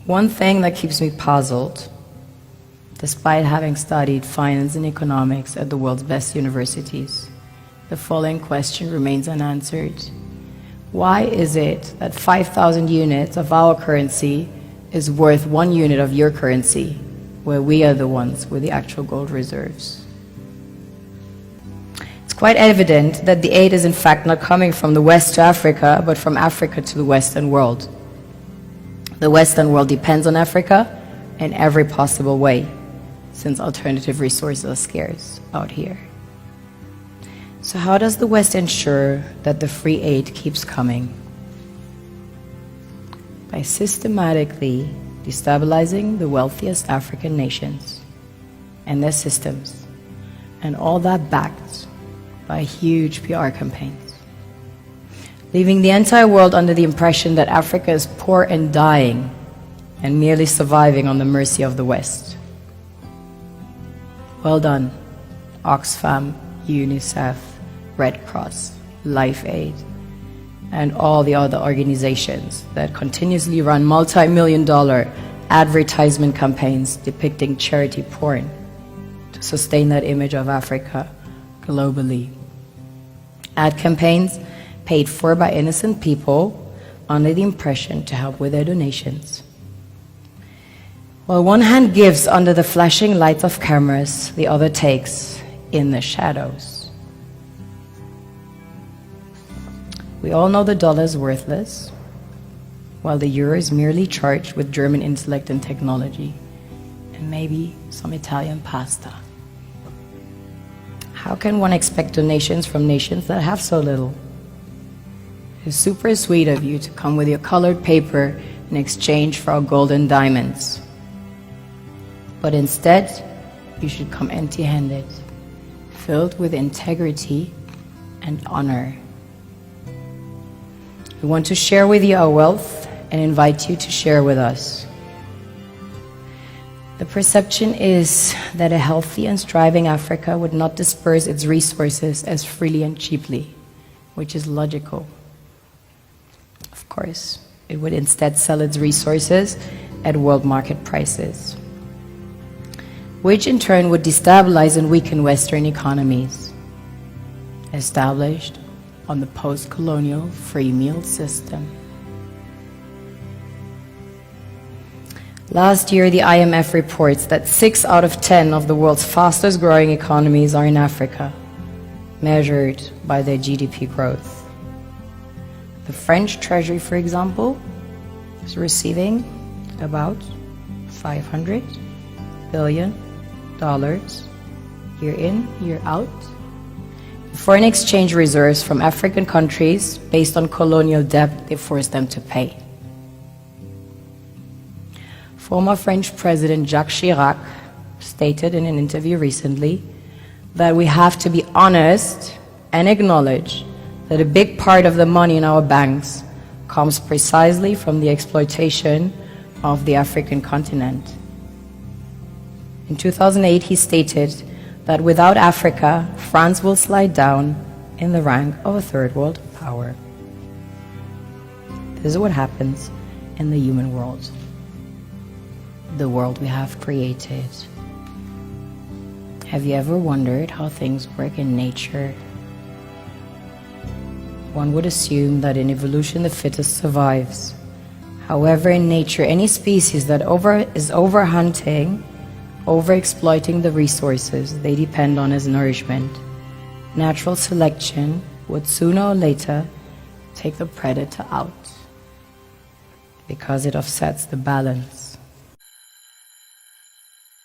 One thing that keeps me puzzled, despite having studied finance and economics at the world's best universities, the following question remains unanswered. Why is it that 5,000 units of our currency is worth 1 unit of your currency, where we are the ones with the actual gold reserves? It's quite evident that the aid is in fact not coming from the West to Africa, but from Africa to the Western world. The Western world depends on Africa in every possible way, since alternative resources are scarce out here. So how does the West ensure that the free aid keeps coming? By systematically destabilizing the wealthiest African nations and their systems, and all that backed by huge PR campaigns, leaving the entire world under the impression that Africa is poor and dying and merely surviving on the mercy of the West. Well done, Oxfam, UNICEF, Red Cross, Life Aid, and all the other organizations that continuously run multi-million-dollar advertisement campaigns depicting charity porn to sustain that image of Africa globally. Ad campaigns paid for by innocent people under the impression to help with their donations. While one hand gives under the flashing lights of cameras, the other takes in the shadows. We all know the dollar is worthless, while the euro is merely charged with German intellect and technology, and maybe some Italian pasta. How can one expect donations from nations that have so little? It's super sweet of you to come with your colored paper in exchange for our gold and diamonds. But instead, you should come empty-handed, filled with integrity and honor. We want to share with you our wealth and invite you to share with us. The perception is that a healthy and thriving Africa would not disperse its resources as freely and cheaply, which is logical. Of course, it would instead sell its resources at world market prices, which in turn would destabilize and weaken Western economies, established on the post-colonial free meal system. Last year, the IMF reports that 6 out of 10 of the world's fastest growing economies are in Africa, measured by their GDP growth. The French Treasury, for example, is receiving about $500 billion year in, year out, foreign exchange reserves from African countries based on colonial debt they forced them to pay. Former French President Jacques Chirac stated in an interview recently that we have to be honest and acknowledge that a big part of the money in our banks comes precisely from the exploitation of the African continent. In 2008, he stated that without Africa, France will slide down in the rank of a third world power. This is what happens in the human world, the world we have created. Have you ever wondered how things work in nature? One would assume that in evolution the fittest survives. However, in nature, any species that is overhunting, overexploiting the resources they depend on as nourishment, natural selection would sooner or later take the predator out, because it offsets the balance.